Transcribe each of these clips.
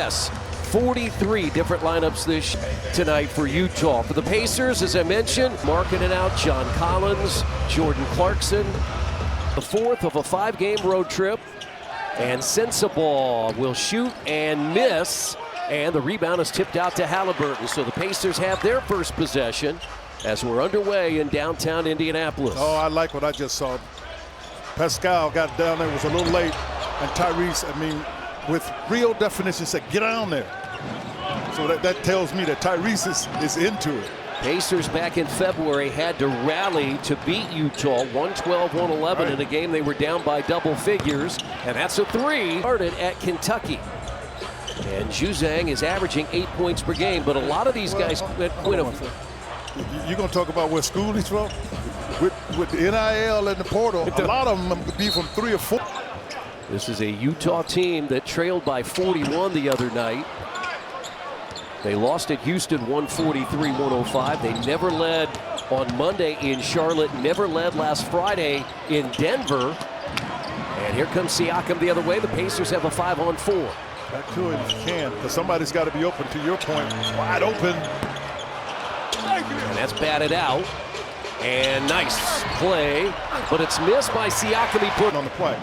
Yes, 43 different lineups tonight for Utah. For the Pacers, as I mentioned, marking it out, John Collins, Jordan Clarkson. The fourth of a 5-game road trip. And Sensabaugh will shoot and miss. And the rebound is tipped out to Halliburton. So the Pacers have their first possession as we're underway in downtown Indianapolis. Oh, I like what I just saw. Pascal got down there, was a little late. And Tyrese, with real definition, said, get down there. So that tells me that Tyrese is into it. Pacers back in February had to rally to beat Utah 112-111 in a game they were down by double figures. And that's a 3. Started at Kentucky. And Juzang is averaging 8 points per game, but a lot of these guys win. You're going to talk about where school he's from? With the NIL and the portal, a lot of them be from 3 or 4. This is a Utah team that trailed by 41 the other night. They lost at Houston 143-105. They never led on Monday in Charlotte, never led last Friday in Denver. And here comes Siakam the other way. The Pacers have a 5-on-4. Back to it if you can, because somebody's got to be open, to your point. Wide open. And that's batted out. And nice play, but it's missed by Siakam. He put on the play.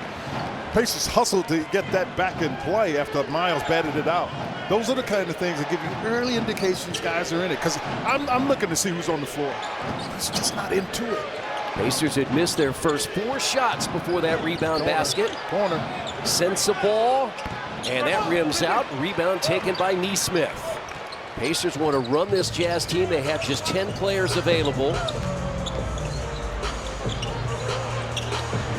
Pacers hustled to get that back in play after Miles batted it out. Those are the kind of things that give you early indications guys are in it. Because I'm looking to see who's on the floor. He's just not into it. Pacers had missed their first 4 shots before that rebound basket. Corner. Sensabaugh, and that rims out. Rebound taken by Nesmith. Pacers want to run this Jazz team. They have just 10 players available.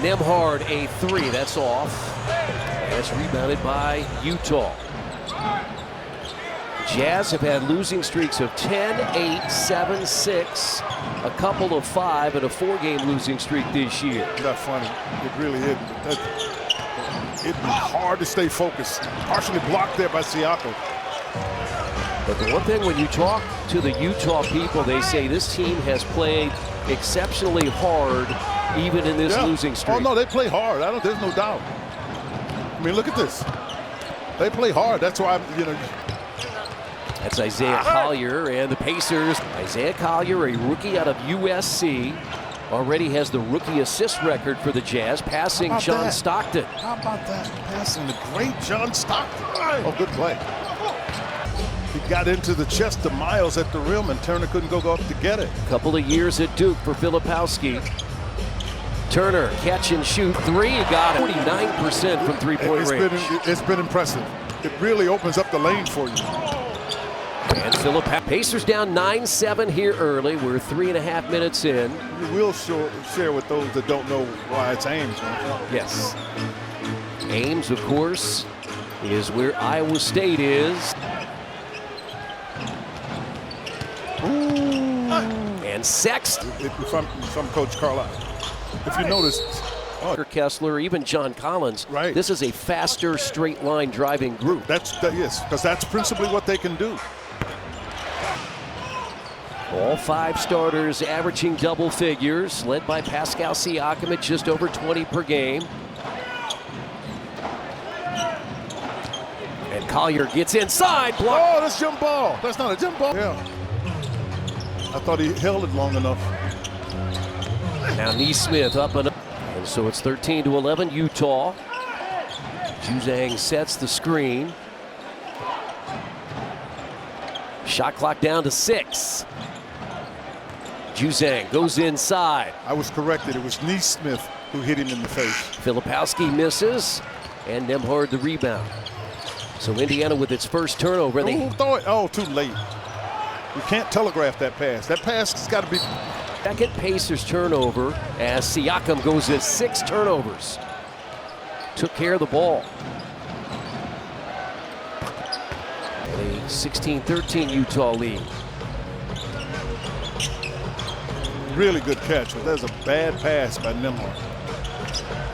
Nembhard, a 3, that's off. And it's rebounded by Utah. Jazz have had losing streaks of 10, 8, 7, 6, a couple of 5, and a 4-game losing streak this year. That's funny. It really is. It'd be hard to stay focused. Partially blocked there by Siakam. But the one thing when you talk to the Utah people, they say this team has played exceptionally hard even in this losing streak. Oh, no, they play hard. There's no doubt. Look at this. They play hard. That's why, That's Isaiah Collier and the Pacers. Isaiah Collier, a rookie out of USC, already has the rookie assist record for the Jazz, passing John Stockton. How about that? Passing the great John Stockton. Oh, good play. He got into the chest of Miles at the rim, and Turner couldn't go up to get it. Couple of years at Duke for Filipowski. Turner, catch and shoot 3. He got 49% from three-point range. It's been impressive. It really opens up the lane for you. And Pacers down 9-7 here early. We're 3.5 minutes in. You will share with those that don't know why it's Ames. Right? Yes. Ames, of course, is where Iowa State is. Ooh. And Sexton. From Coach Carlisle. If you notice, Kessler, even John Collins, right. This is a faster straight line driving group. Yes, because that's principally what they can do. All 5 starters averaging double figures, led by Pascal Siakam at just over 20 per game. And Collier gets inside. Block. Oh, that's jump ball. That's not a jump ball. Yeah. I thought he held it long enough. Now Nesmith up and up. And so it's 13-11 Utah. Juzang sets the screen. Shot clock down to 6. Juzang goes inside. I was corrected. It was Nesmith who hit him in the face. Filipowski misses, and Nembhard the rebound. So Indiana with its first turnover. Throw it. Oh, too late. You can't telegraph that pass. That pass has got to be. Second Pacers turnover as Siakam goes at 6 turnovers. Took care of the ball. A 16-13 Utah lead. Really good catch. But that's a bad pass by Nembhard.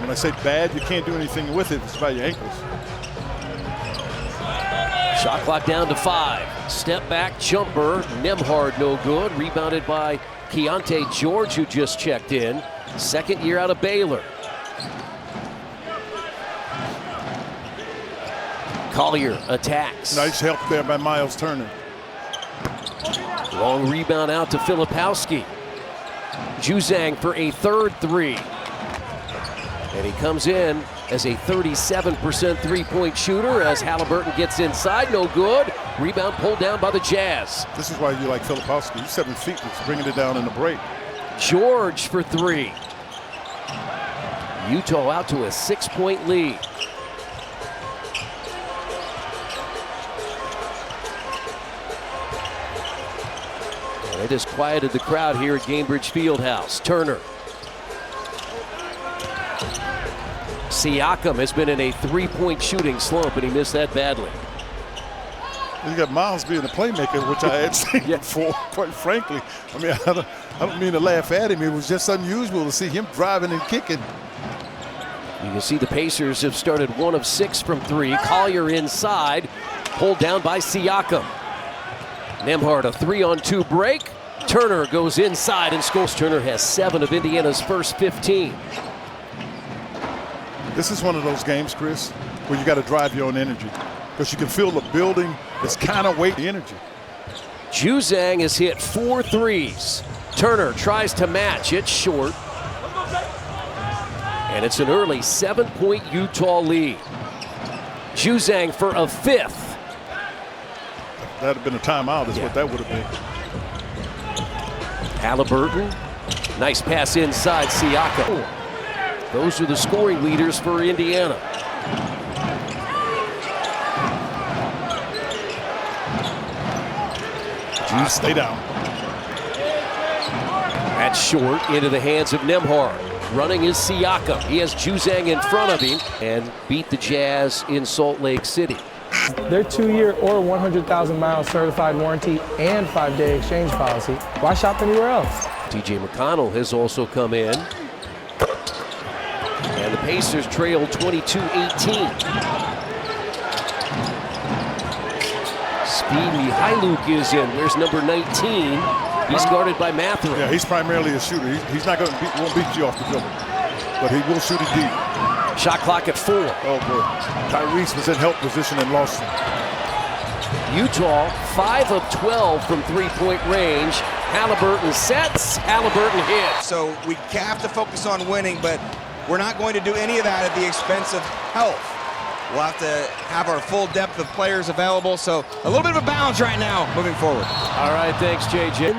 When I say bad, you can't do anything with it. It's by your ankles. Shot clock down to 5. Step back jumper. Nembhard no good. Rebounded by Keontae George, who just checked in. Second year out of Baylor. Collier attacks. Nice help there by Miles Turner. Long rebound out to Filipowski. Juzang for a third three. And he comes in as a 37% three-point shooter as Halliburton gets inside. No good. Rebound pulled down by the Jazz. This is why you like Filipowski. He's 7 feet. He's bringing it down in the break. George for three. Utah out to a 6-point lead. And it has quieted the crowd here at Gainbridge Fieldhouse. Turner. Siakam has been in a three-point shooting slump, and he missed that badly. You got Miles being a playmaker, which I had seen before, quite frankly. I mean, I don't mean to laugh at him. It was just unusual to see him driving and kicking. You can see the Pacers have started 1 of 6 from three. Collier inside, pulled down by Siakam. Nembhard a 3-on-2 break. Turner goes inside and scores. Turner has 7 of Indiana's first 15. This is one of those games, Chris, where you got to drive your own energy because you can feel the building is kind of weighting the energy. Juzang has hit 4 threes. Turner tries to match. It's short. And it's an early 7-point Utah lead. Juzang for a 5th. That would have been a timeout is what that would have been. Halliburton. Nice pass inside Siakam. Those are the scoring leaders for Indiana. Stay down. That's short into the hands of Nembhard. Running is Siakam. He has Juzang in front of him and beat the Jazz in Salt Lake City. Their 2-year or 100,000-mile certified warranty and 5-day exchange policy. Why shop anywhere else? TJ McConnell has also come in. And the Pacers trail 22-18. Svi Mykhailiuk is in. Where's number 19? He's guarded by Mathurin. Yeah, he's primarily a shooter. He's not going to won't beat you off the dribble, but he will shoot it deep. Shot clock at 4. Oh boy, Tyrese was in help position and lost him. Utah 5 of 12 from three-point range. Halliburton sets. Halliburton hits. So we have to focus on winning, but we're not going to do any of that at the expense of health. We'll have to have our full depth of players available, so a little bit of a balance right now moving forward. All right, thanks, JJ.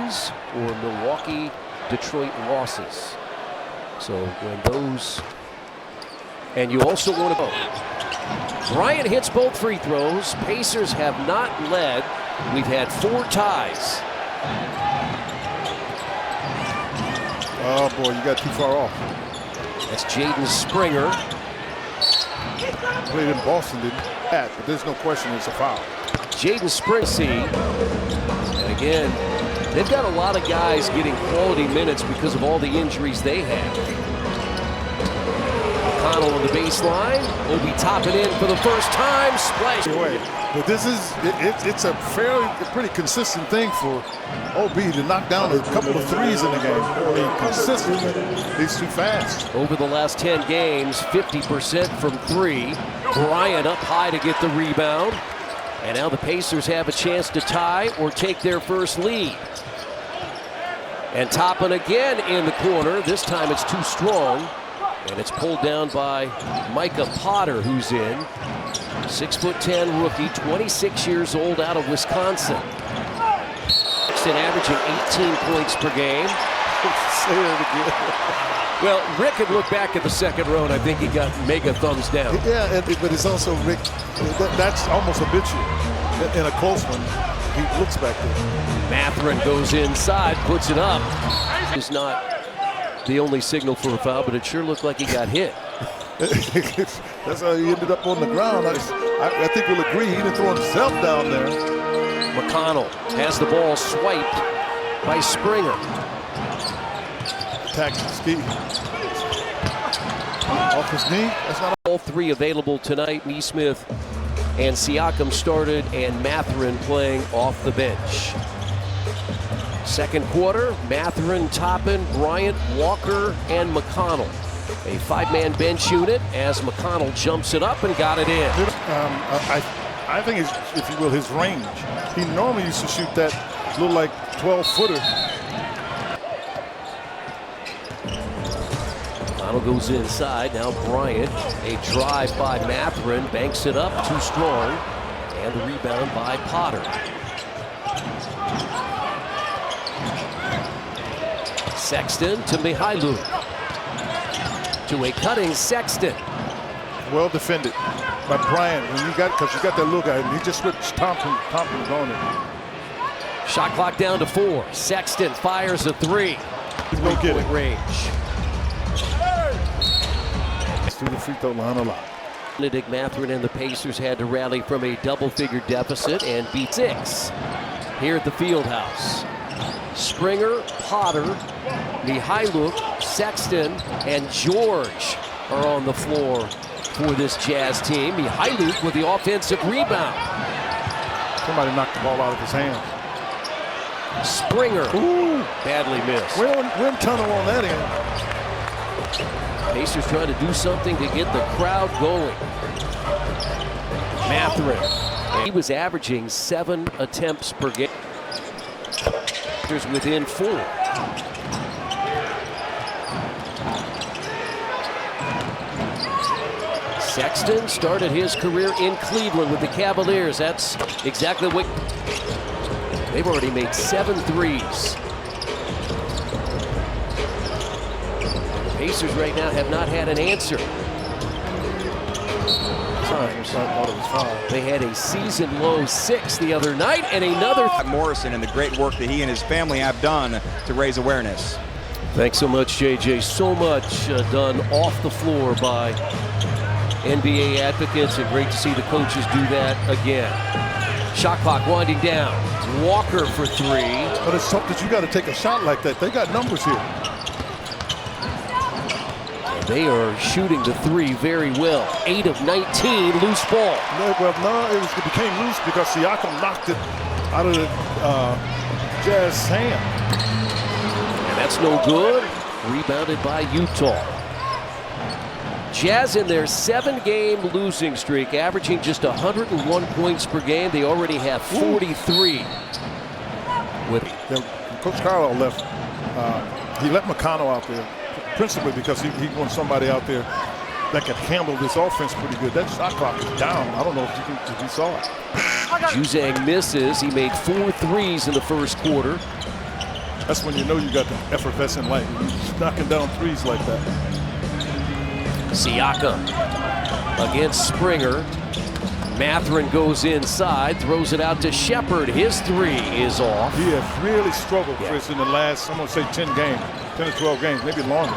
Or Milwaukee, Detroit losses. So when those, and you also want to go. Bryant hits both free throws. Pacers have not led. We've had 4 ties. Oh boy, you got too far off. That's Jaden Springer. Played in Boston, didn't he? But there's no question it's a foul. Jaden Springer. And again, they've got a lot of guys getting quality minutes because of all the injuries they have. McConnell on the baseline. Obi topping in for the first time. Splash. But this is, it's a pretty consistent thing for OB to knock down a couple of threes in the game. I mean, consistently. He's too fast. Over the last 10 games, 50% from 3. Bryant up high to get the rebound. And now the Pacers have a chance to tie or take their first lead. And Toppin again in the corner. This time it's too strong. And it's pulled down by Micah Potter, who's in. 6'10" rookie, 26 years old, out of Wisconsin. Averaging 18 points per game. Well, Rick had looked back at the second row, and I think he got mega thumbs down. Yeah, but it's also, Rick, that's almost habitual. In a close one, he looks back there. Mathurin goes inside, puts it up. It's not the only signal for a foul, but it sure looked like he got hit. That's how he ended up on the ground. I think we'll agree he didn't throw himself down there. McConnell has the ball swiped by Springer. Attack ski. Off his knee. That's not all 3 available tonight. Nesmith and Siakam started, and Mathurin playing off the bench. Second quarter, Mathurin, Toppin, Bryant, Walker, and McConnell. A 5-man bench unit as McConnell jumps it up and got it in. I think his, if you will, his range. He normally used to shoot that little like 12-footer. Donald goes inside. Now Bryant. A drive by Mathurin. Banks it up. Too strong. And the rebound by Potter. Sexton to Mihailuk. To a cutting Sexton. Well defended by Bryant. When you got, because you got that little guy, and he just switched Thompson's on it. Shot clock down to 4. Sexton fires a 3. He's gonna get it. Range. To the free throw line a lot. Benedict Mathurin and the Pacers had to rally from a double-figure deficit and beat 6 here at the Fieldhouse. Springer, Potter, Mihailuk, Sexton, and George are on the floor for this Jazz team. Mihailuk with the offensive rebound. Somebody knocked the ball out of his hands. Springer, badly missed. Wind tunnel on that end. Pacers trying to do something to get the crowd going. Mathurin, he was averaging 7 attempts per game. Pacers within 4. Sexton started his career in Cleveland with the Cavaliers. That's exactly what they've already made 7 threes. Pacers right now have not had an answer. They had a season-low 6 the other night and another. Morrison and the great work that he and his family have done to raise awareness. Thanks so much, JJ. So much done off the floor by NBA advocates, and great to see the coaches do that again. Shot clock winding down. Walker for 3. But it's tough that you got to take a shot like that. They got numbers here. They are shooting the 3 very well. 8 of 19, loose ball. No, well, no, it became loose because Siakam knocked it out of the Jazz hand. And that's no good. Rebounded by Utah. Jazz in their 7-game losing streak, averaging just 101 points per game. They already have 43. Coach Carlisle left. He let McConnell out there, principally because he wants somebody out there that can handle this offense pretty good. That shot clock is down. I don't know if you saw it. Juzang misses. He made 4 threes in the first quarter. That's when you know you got the effervescent light. He's knocking down threes like that. Siakam against Springer. Mathurin goes inside, throws it out to Shepard. His 3 is off. He has really struggled, Chris, in the last, I'm going to say 10 games, 10 or 12 games, maybe longer.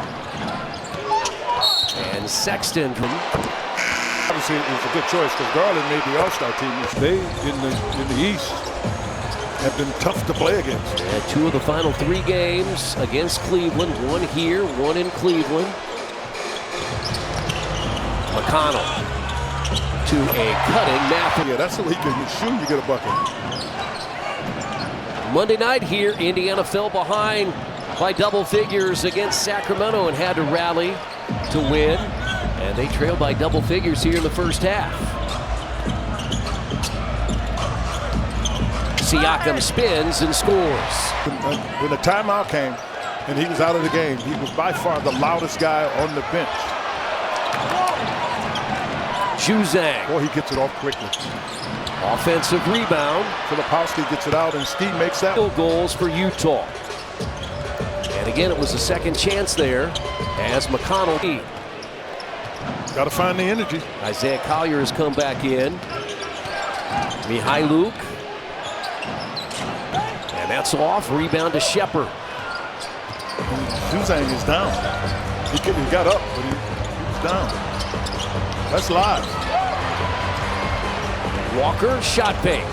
And Sexton. Obviously, it was a good choice because Garland made the All-Star team. They, in the East, have been tough to play against. And 2 of the final 3 games against Cleveland. 1 here, 1 in Cleveland. McConnell to a cutting Mathurin. Yeah, that's the league. You shoot, you get a bucket. Monday night here, Indiana fell behind by double figures against Sacramento and had to rally to win. And they trailed by double figures here in the first half. Siakam spins and scores. When the timeout came and he was out of the game, he was by far the loudest guy on the bench. Juzang. Boy, he gets it off quickly. Offensive rebound. Filipowski gets it out, and Steve makes that. Field goals for Utah. And again, it was a second chance there as McConnell. Got to find the energy. Isaiah Collier has come back in. Mihailuk. And that's off. Rebound to Shepard. Juzang is down. He got up, but he was down. That's live. Walker, shot fake.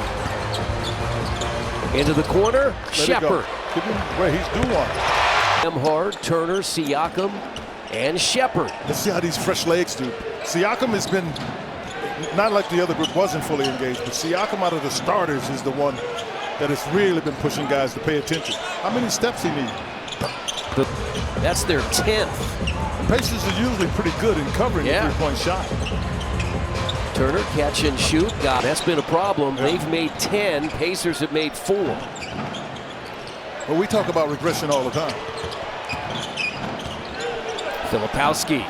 Into the corner, Shepard. Wait, he's due one. Nembhard, Turner, Siakam, and Shepard. Let's see how these fresh legs do. Siakam has been, not like the other group wasn't fully engaged, but Siakam out of the starters is the one that has really been pushing guys to pay attention. How many steps he needs? That's their 10th. The Pacers are usually pretty good in covering the three-point shot. Turner, catch and shoot. That's been a problem. They've made 10. Pacers have made 4. Well, we talk about regression all the time. Filipowski.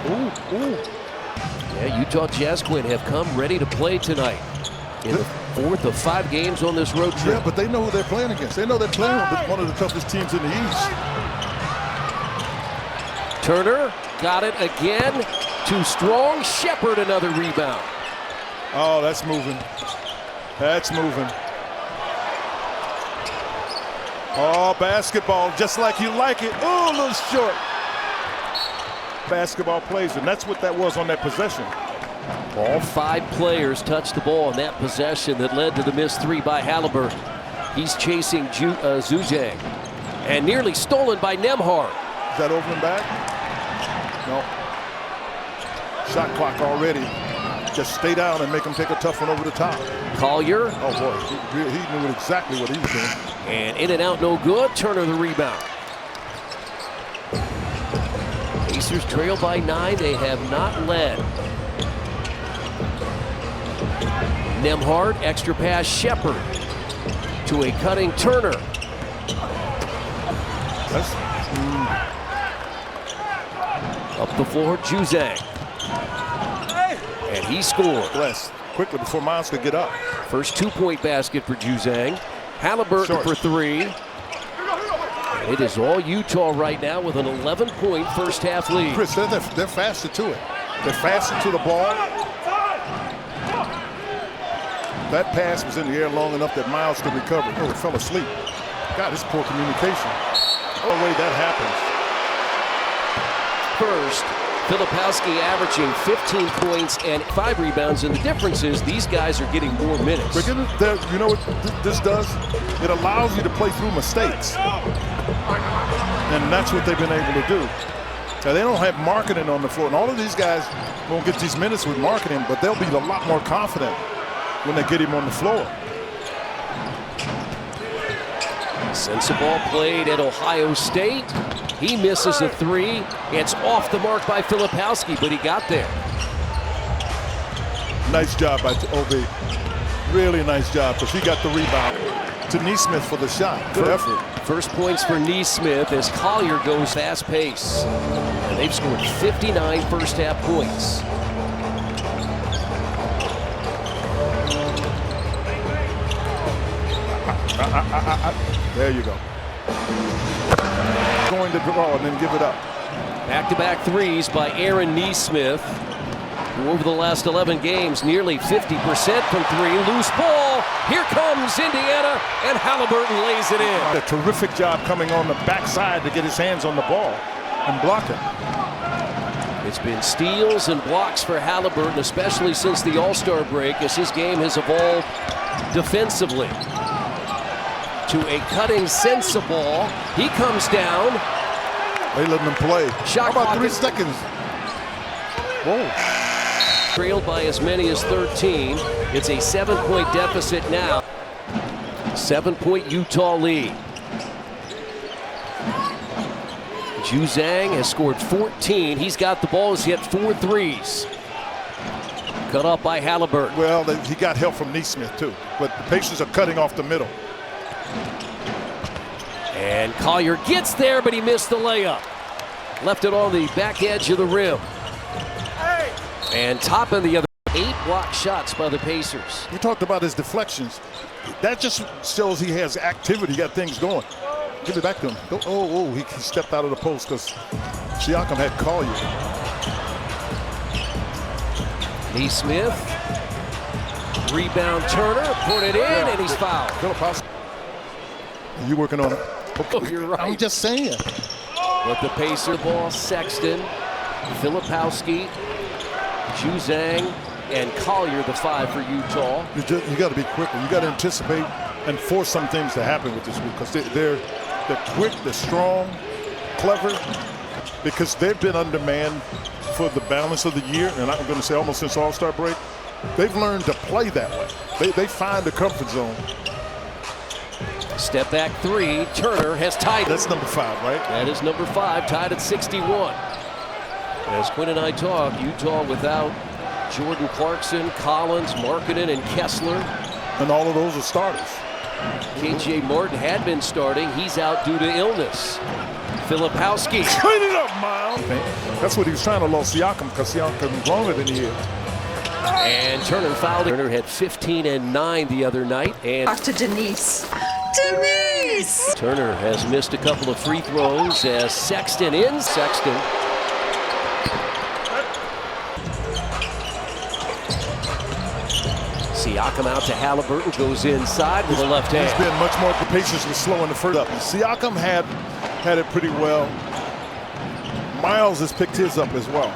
Yeah, Utah Jazz have come ready to play tonight in the 4th of 5 games on this road trip. Yeah, but they know who they're playing against. They know they're playing with one of the toughest teams in the East. Turner got it again. Too strong. Shepard another rebound. Oh, that's moving. That's moving. Oh, basketball, just like you like it. Oh, a little short. Basketball plays, and that's what that was on that possession. All 5 players touched the ball on that possession that led to the missed 3 by Halliburton. He's chasing Zuzang. And nearly stolen by Nembhard. Is that over and back? No. Shot clock already. Just stay down and make him take a tough one over the top. Collier. Oh, boy. He knew exactly what he was doing. And in and out, no good. Turner the rebound. Pacers trail by 9. They have not led. Nembhard, extra pass, Shepard to a cutting Turner. Up the floor, Juzang. And he scored. Bless. Quickly before Miles could get up. First 2-point basket for Juzang. Halliburton for 3. It is all Utah right now with an 11-point first half lead. Chris, they're faster to it. They're faster to the ball. That pass was in the air long enough that Miles could recover. Oh, it fell asleep. God, this poor communication. Oh, wait, that happens. First, Filipowski averaging 15 points and 5 rebounds, and the difference is these guys are getting more minutes. You know what this does? It allows you to play through mistakes. And that's what they've been able to do. Now, they don't have marketing on the floor, and all of these guys won't get these minutes with marketing, but they'll be a lot more confident when they get him on the floor. Sensa ball played at Ohio State. He misses a 3. It's off the mark by Filipowski, but he got there. Nice job by Obi. Really nice job, because he got the rebound. To Nesmith for the shot. Good effort. First points for Nesmith as Collier goes fast pace. And they've scored 59 first half points. There you go. Going to draw and then give it up. Back-to-back threes by Aaron Nesmith, who over the last 11 games, nearly 50% from 3. Loose ball. Here comes Indiana, and Halliburton lays it in. A terrific job coming on the backside to get his hands on the ball and block it. It's been steals and blocks for Halliburton, especially since the All-Star break, as his game has evolved defensively. To a cutting Sensa ball. He comes down. They letting him play. Shot How about clock 3 seconds? Whoa. Trailed by as many as 13. It's a 7-point deficit now. 7-point Utah lead. Juzang has scored 14. He's got the ball. He's hit 4 threes. Cut off by Halliburton. Well, he got help from Nesmith too, but the Pacers are cutting off the middle. And Collier gets there, but he missed the layup. Left it on the back edge of the rim. And top of the other 8 block shots by the Pacers. We talked about his deflections. That just shows he has activity, got things going. Give it back to him. He stepped out of the post because Siakam had Collier. Nesmith. Rebound Turner. Put it in, and he's fouled. Filipowski. You working on it? Oh, you're right. I'm just saying. But the Pacer ball, Sexton, Filipowski, Juzang, and Collier, the 5 for Utah. You got to be quicker. You got to anticipate and force some things to happen with this group because they're quick, they're strong, clever, because they've been undermanned for the balance of the year, and I'm going to say almost since All-Star break. They've learned to play that way. They find the comfort zone. Step back 3. Turner has tied it. That's number 5, right? That is number 5, tied at 61. As Quinn and I talk, Utah without Jordan Clarkson, Collins, Markkanen, and Kessler. And all of those are starters. KJ Martin had been starting. He's out due to illness. Filipowski. Clean it up, Miles. That's what he was trying to lose Siakam, because Siakam is longer than he is. And Turner fouled. Turner had 15 and 9 the other night. And Back to Denise. Denise! Turner has missed a couple of free throws as Sexton in. Sexton. Siakam out to Halliburton, goes inside with a left hand. He's been much more capacious with slowing the first up. Siakam had it pretty well. Miles has picked his up as well.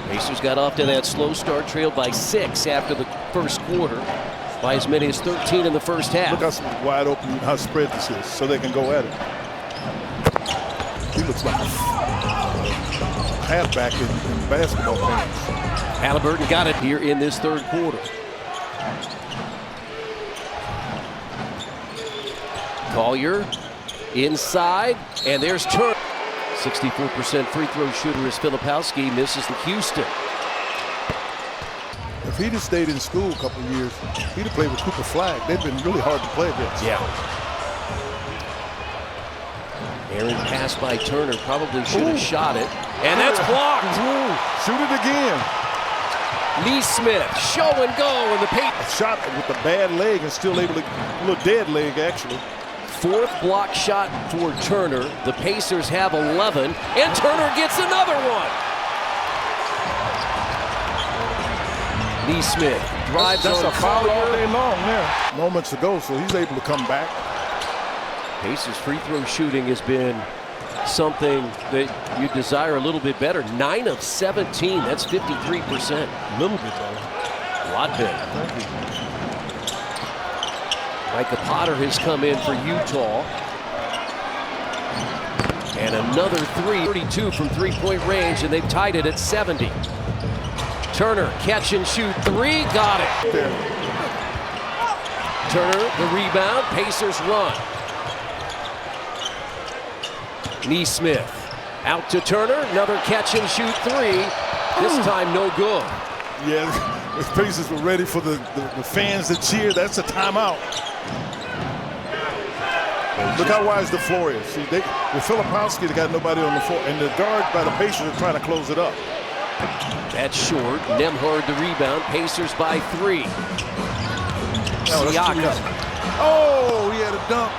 Pacers got off to that slow start, trailed by 6 after the first quarter, by as many as 13 in the first half. Look how wide open, how spread this is, so they can go at it. He looks like a halfback in basketball games. Halliburton got it here in this third quarter. Collier inside, and there's Turner. 64% free throw shooter is Filipowski, misses the Houston. If he'd have stayed in school a couple of years, he'd have played with Cooper Flagg. They've been really hard to play against. Yeah. Aaron pass by Turner, probably should have shot it. And that's blocked. Shoot it again. Neesmith, show and go in the paint. A shot with a bad leg and still able to, a little dead leg actually. Fourth block shot for Turner. The Pacers have 11, and Turner gets another one. Neesmith drives That's on a foul all day Collier. long there. Moments ago, so he's able to come back. Pacers free throw shooting has been something that you desire a little bit better. 9 of 17, that's 53%. A little bit better. A lot better. Thank you. Micah Potter has come in for Utah. And another 32 from three-point range, and they've tied it at 70. Turner, catch and shoot 3, got it. There. Turner, the rebound, Pacers run. Neesmith out to Turner, another catch and shoot 3. This time no good. Yeah, the Pacers were ready for the fans to cheer. That's a timeout. Look how wide the floor is. See, with Filipowski, they got nobody on the floor, and the guards by the Pacers are trying to close it up. That's short. Nembhard the rebound. Pacers by 3. Siakam. Oh, he had a dunk.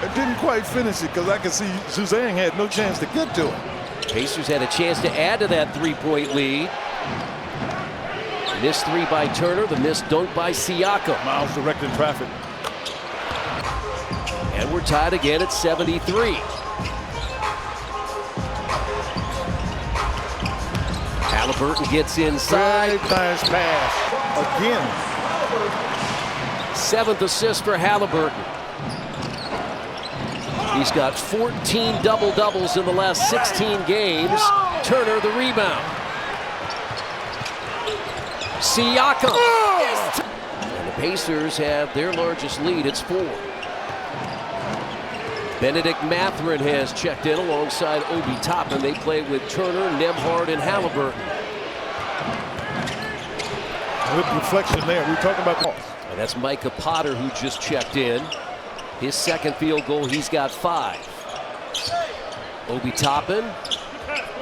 It didn't quite finish it because I could see Suzanne had no chance to get to it. Pacers had a chance to add to that 3-point lead. Missed 3 by Turner. The missed dunk by Siakam. Miles directing traffic. And we're tied again at 73. Halliburton gets inside. Great nice pass. Again. 7th assist for Halliburton. He's got 14 double-doubles in the last 16 games. Turner the rebound. Siakam. And the Pacers have their largest lead. It's 4. Benedict Mathurin has checked in alongside Obi Toppin. They play with Turner, Nembhard, and Halliburton. Good reflection there. We're talking about ball. And that's Micah Potter who just checked in. His second field goal, he's got 5. Obi Toppin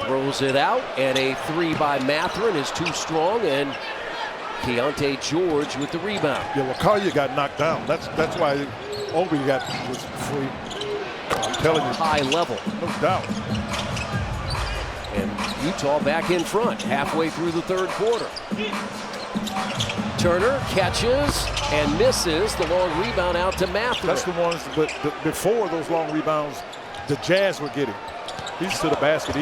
throws it out, and a 3 by Mathurin is too strong, and Keontae George with the rebound. Yeah, well, Collier got knocked down. That's why Obi was free. I'm telling you. High level. No doubt. And Utah back in front halfway through the third quarter. Turner catches and misses the long rebound out to Mathurin. That's the ones, but before those long rebounds, the Jazz were getting. He's to the basket.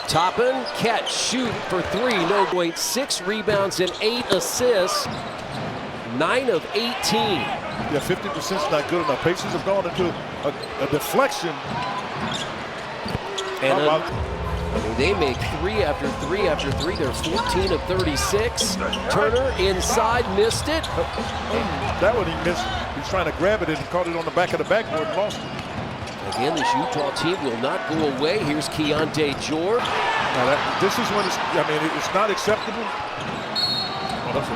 Toppin, catch, shoot for 3. No point. 6 rebounds and 8 assists. 9 of 18. Yeah, 50% is not good enough. Pacers have gone into a deflection. And they make 3 after 3 after 3. They're 14 of 36. Turner inside, missed it. That one he missed. He's trying to grab it and he caught it on the back of the backboard and lost it. Again, this Utah team will not go away. Here's Keontae George. Now this is when it's not acceptable. Oh, that's a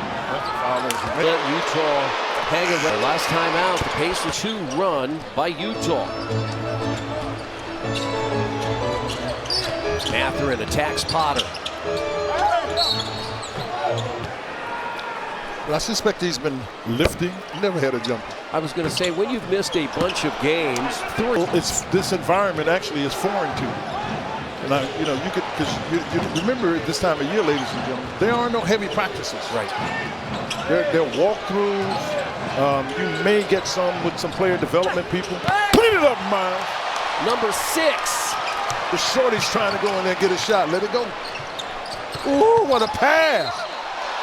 foul. Let Utah hang around. Last time out, the Pacers 2 run by Utah. Mathurin attacks Potter. I suspect he's been lifting. Never had a jumper. I was going to say, when you've missed a bunch of games, This environment actually is foreign to you. And you could, because you remember this time of year, ladies and gentlemen, there are no heavy practices. Right. They're walkthroughs. You may get some with some player development people. Put it up, Miles. Number 6. The shorty's trying to go in there and get a shot. Let it go. Ooh, what a pass.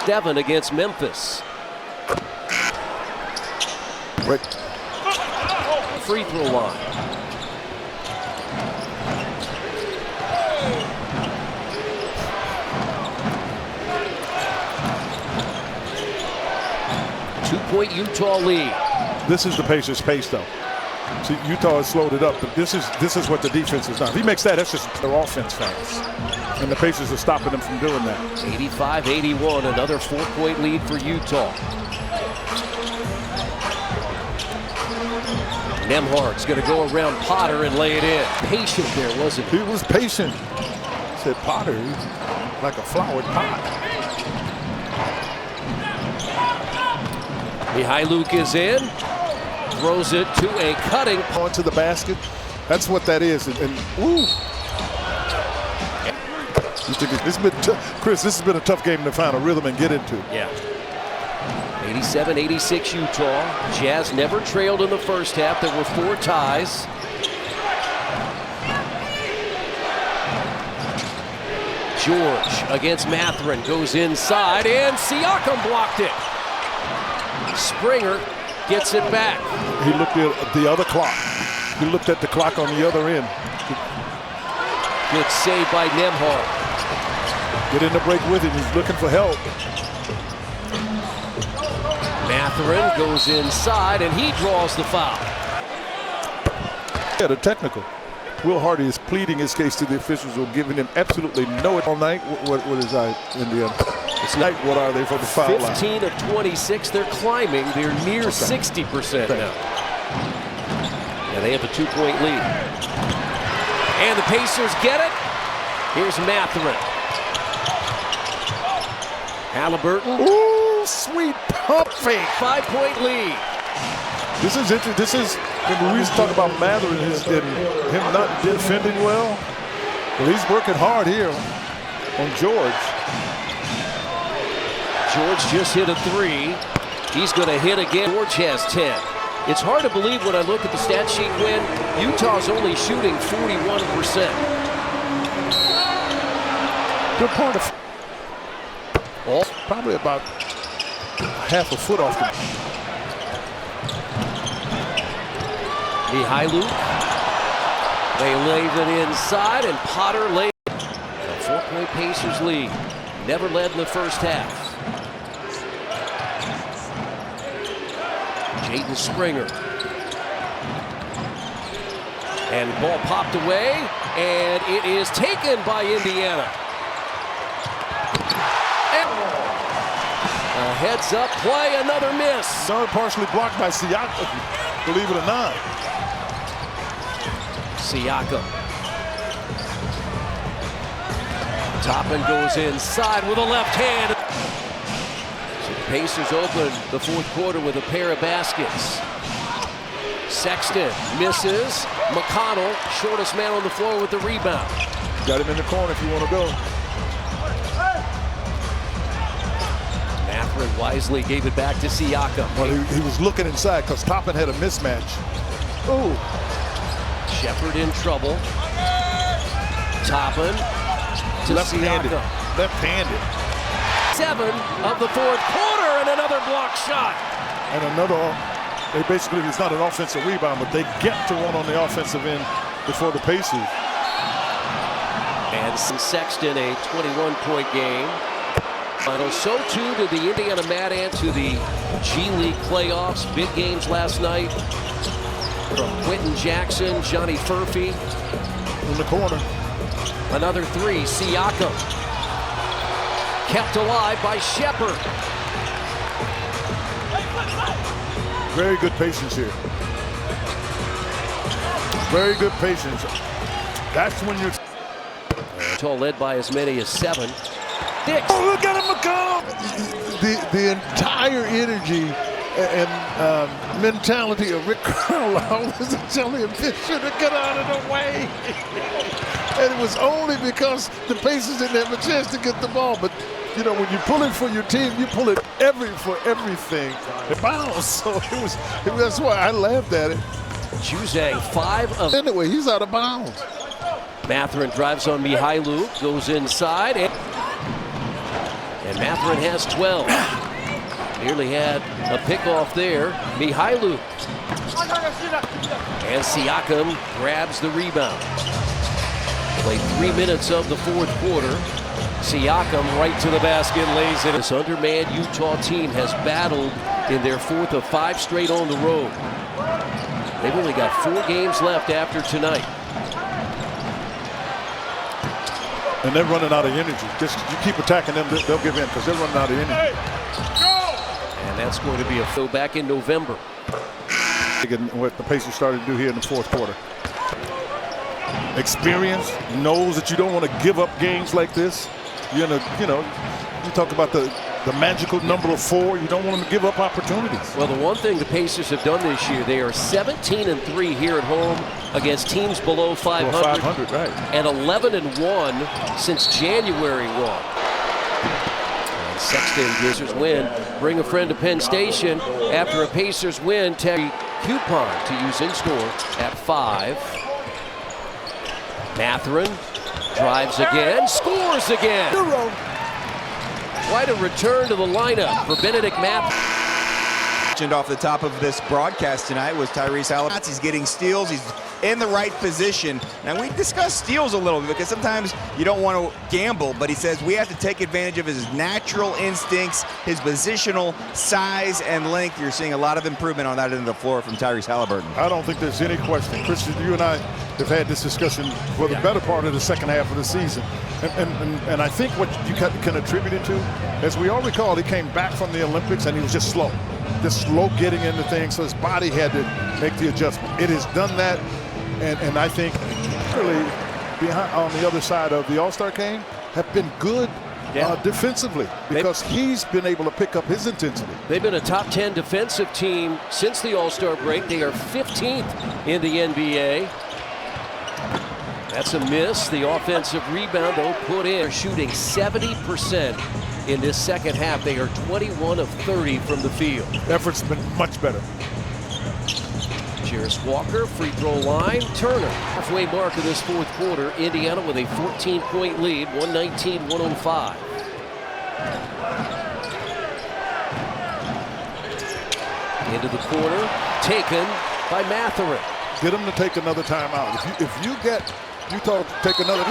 Devin against Memphis. Right. Free throw line. Two-point Utah lead. This is the Pacers' pace, though. See, Utah has slowed it up, but this is what the defense is not. If he makes that, that's just their offense fast. And the Pacers are stopping them from doing that. 85-81, another 4-point lead for Utah. Nembhard's going to go around Potter and lay it in. Patient there, wasn't he? He was patient. Said Potter, he's like a flowered pot. Mihailuk is in. Throws it to a cutting. Onto the basket. That's what that is. And ooh. Chris, this has been a tough game to find a rhythm and get into. Yeah. 87-86 Utah. Jazz never trailed in the first half. There were 4 ties. George against Mathurin goes inside, and Siakam blocked it. Springer gets it back. He looked at the other clock. He looked at the clock on the other end. Good save by Nembhard. Get in the break with him. He's looking for help. Mathurin goes inside, and he draws the foul. Yeah, the technical. Will Hardy is pleading his case to the officials who are giving him absolutely no all night. What is that, Indiana? It's night. What are they for the foul line? 15 of 26. They're climbing. They're near 60% now. And they have a 2-point lead. And the Pacers get it. Here's Mathurin. Halliburton. Ooh, sweet pump fake. 5-point lead. This is interesting. This is when we used to talk about Mathurin and him not defending well. Well, he's working hard here on George. George just hit a 3. He's going to hit again. George has 10. It's hard to believe when I look at the stat sheet, Quinn. Utah's only shooting 41%. Good part of probably about half a foot off the. Mihailuk. They laid it inside, and Potter laid a 4-point Pacers lead. Never led in the first half. Jaden Springer. And ball popped away, and it is taken by Indiana. And a heads-up play, another miss. So partially blocked by Siakam, believe it or not. Siakam. Toppin goes inside with a left hand. So the Pacers open the fourth quarter with a pair of baskets. Sexton misses. McConnell, shortest man on the floor with the rebound. Got him in the corner if you want to go. Mathurin wisely gave it back to Siakam. Well, he was looking inside because Toppin had a mismatch. Oh. Shepherd in trouble. Toppin to left-handed. Siakam. Left-handed. 7 of the fourth quarter, and another block shot. And another. They basically, it's not an offensive rebound, but they get to one on the offensive end before the Pacers. And Sexton, a 21-point game. So too did the Indiana Mad Ants to the G League playoffs. Big games last night. From Quentin Jackson, Johnny Furphy. In the corner. Another three, Siakam. Kept alive by Shepard. Very good patience here. Very good patience. That's when you're... Utah led by as many as 7. Dix. Oh, look at him, McCollum! The entire energy and mentality of Rick Carlisle was telling him this should have got out of the way. And it was only because the Pacers didn't have a chance to get the ball. But, you know, when you pull it for your team, you pull it for everything. It bounced, so that's why I laughed at it. Juzang, 5 of... Anyway, he's out of bounds. Mathurin drives on Mihailu, goes inside, and Mathurin has 12. Nearly had a pickoff there. Mihailu. And Siakam grabs the rebound. Played 3 minutes of the fourth quarter. Siakam right to the basket, lays it. This undermanned Utah team has battled in their 4th of 5 straight on the road. They've only got 4 games left after tonight. And they're running out of energy. Just you keep attacking them, they'll give in because they're running out of energy. And that's going to be a throw back in November. What the Pacers started to do here in the fourth quarter. Experience, knows that you don't want to give up games like this. You talk about the magical number of 4. You don't want them to give up opportunities. Well, the one thing the Pacers have done this year, they are 17-3 here at home against teams below 500. Well, 500, right. And 11-1 since January 1. And Sexton Pacers win. Bring a friend to Penn Station after a Pacers win. Terry coupon to use in store at 5. Mathurin drives again, scores again. Quite a return to the lineup for Benedict Mathurin. Off the top of this broadcast tonight was Tyrese Haliburton. He's getting steals. He's in the right position. Now, we discussed steals a little bit because sometimes you don't want to gamble, but he says we have to take advantage of his natural instincts, his positional size and length. You're seeing a lot of improvement on that end of the floor from Tyrese Haliburton. I don't think there's any question. Christian, you and I have had this discussion for the better part of the second half of the season. And I think what you can attribute it to, as we all recall, he came back from the Olympics and he was just slow. Just slow getting into things, so his body had to make the adjustment. It has done that, and I think really behind on the other side of the All-Star game have been good defensively because he's been able to pick up his intensity. They've been a top 10 defensive team since the All-Star break. They are 15th in the NBA. That's a miss. The offensive rebound, though, put in. They're shooting 70% in this second half. They are 21 of 30 from the field. Effort's been much better. Jarris Walker, free throw line. Turner, halfway mark of this fourth quarter. Indiana with a 14-point lead, 119-105. Into the corner, taken by Mathurin. Get him to take another timeout. If you get Utah to take another.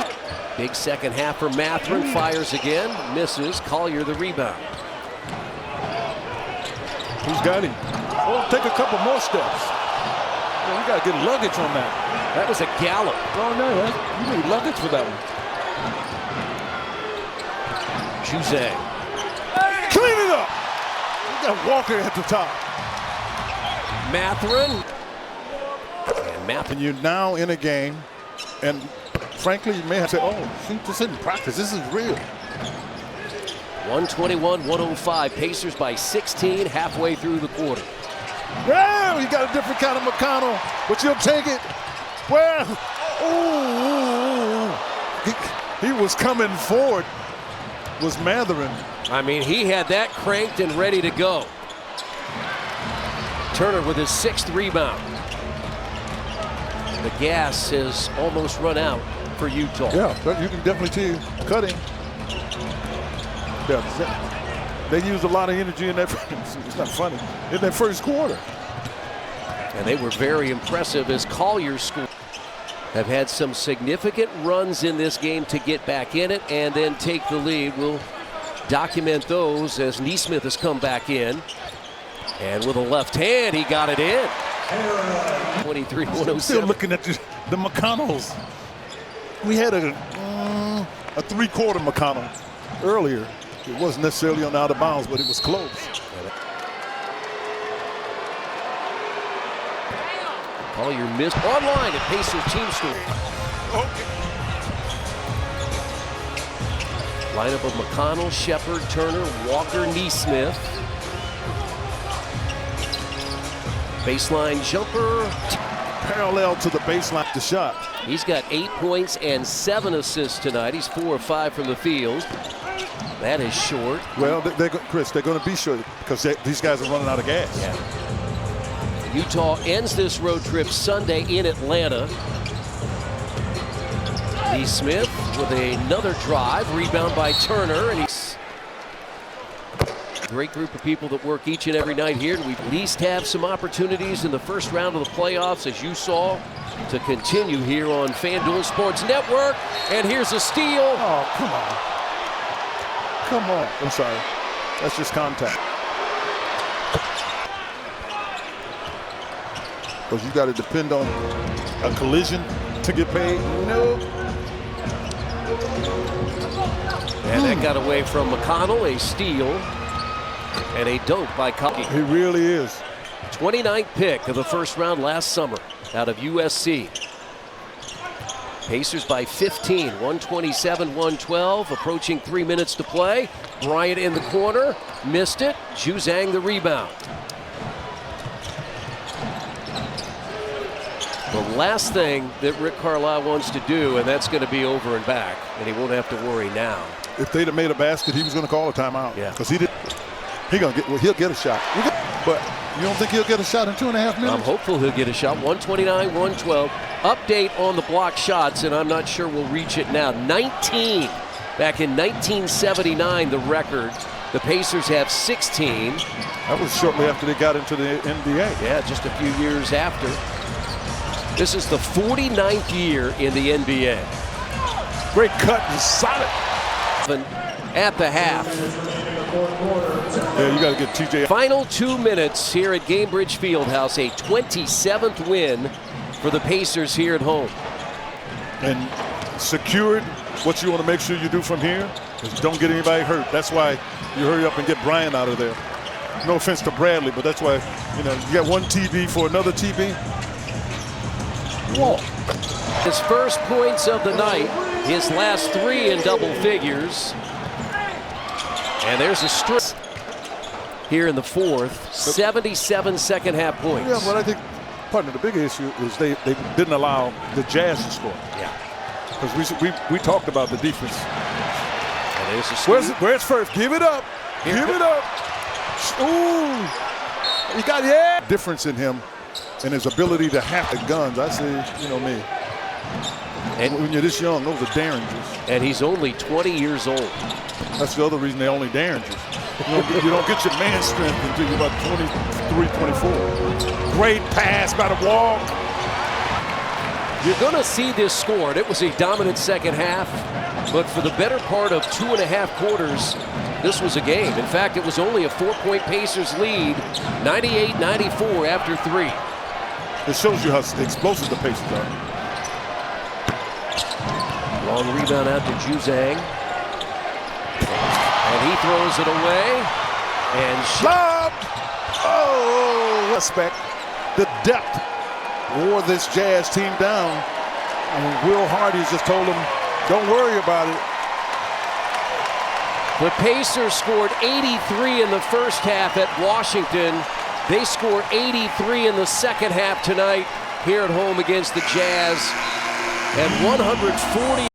Big second half for Mathurin. Fires again, misses. Collier the rebound. Who's got him? Well, take a couple more steps. You got to get luggage on that. That was a gallop. Oh, no, you need luggage for that one. Juzang. Clean it up. You got Walker at the top. Mathurin. And Mathurin. And you're now in a game, and frankly, you may have to say, oh, this isn't practice. This is real. 121-105. Pacers by 16 halfway through the quarter. Well, you got a different kind of McConnell, but you'll take it. Well, he was coming forward, was Mathurin. I mean, he had that cranked and ready to go. Turner with his 6th rebound. The gas has almost run out for Utah. Yeah, you can definitely see cutting. Yeah, they used a lot of energy in that. It's not funny in that first quarter. And they were very impressive as Collier scored. Have had some significant runs in this game to get back in it and then take the lead. We'll document those as Nesmith has come back in. And with a left hand, he got it in. 23-107. Still looking at the McConnells. We had a three-quarter McConnell earlier. It wasn't necessarily on out of bounds, but it was close. Collier missed online at Pacer Team Store. Lineup of McConnell, Shepard, Turner, Walker, Neesmith. Baseline jumper. Parallel to the baseline, the shot. He's got 8 points and 7 assists tonight. He's 4 of 5 from the field. That is short. Well, Chris, they're going to be short because these guys are running out of gas. Yeah. Utah ends this road trip Sunday in Atlanta. Neesmith with another drive, rebound by Turner, and he's a great group of people that work each and every night here. And we at least have some opportunities in the first round of the playoffs, as you saw, to continue here on FanDuel Sports Network. And here's a steal. Oh, come on. Come on. I'm sorry. That's just contact. Because you got to depend on a collision to get paid. No. And that got away from McConnell, a steal, and a dunk by Collier. He really is. 29th pick of the first round last summer out of USC. Pacers by 15, 127-112, approaching 3 minutes to play. Bryant in the corner, missed it. Juzang the rebound. The last thing that Rick Carlisle wants to do, and that's going to be over and back, and he won't have to worry now. If they'd have made a basket, he was going to call a timeout. Yeah. Because he'll get a shot. But you don't think he'll get a shot in 2.5 minutes? I'm hopeful he'll get a shot. 129-112. Update on the block shots, and I'm not sure we'll reach it now. 19. Back in 1979, the record. The Pacers have 16. That was shortly after they got into the NBA. Yeah, just a few years after. This is the 49th year in the NBA. Great cut and solid. At the half. Yeah, you got to get TJ. Final 2 minutes here at Gainbridge Fieldhouse. A 27th win for the Pacers here at home. And secured. What you want to make sure you do from here is don't get anybody hurt. That's why you hurry up and get Bryant out of there. No offense to Bradley, but that's why, you got one TB for another TB. Walk. His first points of the night, his last 3 in double figures. And there's a strip here in the fourth. 77 second half points. Yeah, but I think part of the big issue is they didn't allow the Jazz to score. Yeah. Because we talked about the defense. And there's a Where's first? Give it up. Give it up. Ooh. He got difference in him and his ability to have the guns. I say, me. And when you're this young, those are derringers. And he's only 20 years old. That's the other reason they're only derringers. You don't get your man strength until you're about 23, 24. Great pass by the wall. You're going to see this scored. It was a dominant second half, but for the better part of 2.5 quarters, this was a game. In fact, it was only a 4-point Pacers lead, 98-94 after 3. It shows you how explosive the Pacers are. Long rebound out to Juzang. And he throws it away. And lobbed. Oh, respect. The depth wore this Jazz team down. And Will Hardy just told them, don't worry about it. The Pacers scored 83 in the first half at Washington. They scored 83 in the second half tonight here at home against the Jazz. And 140.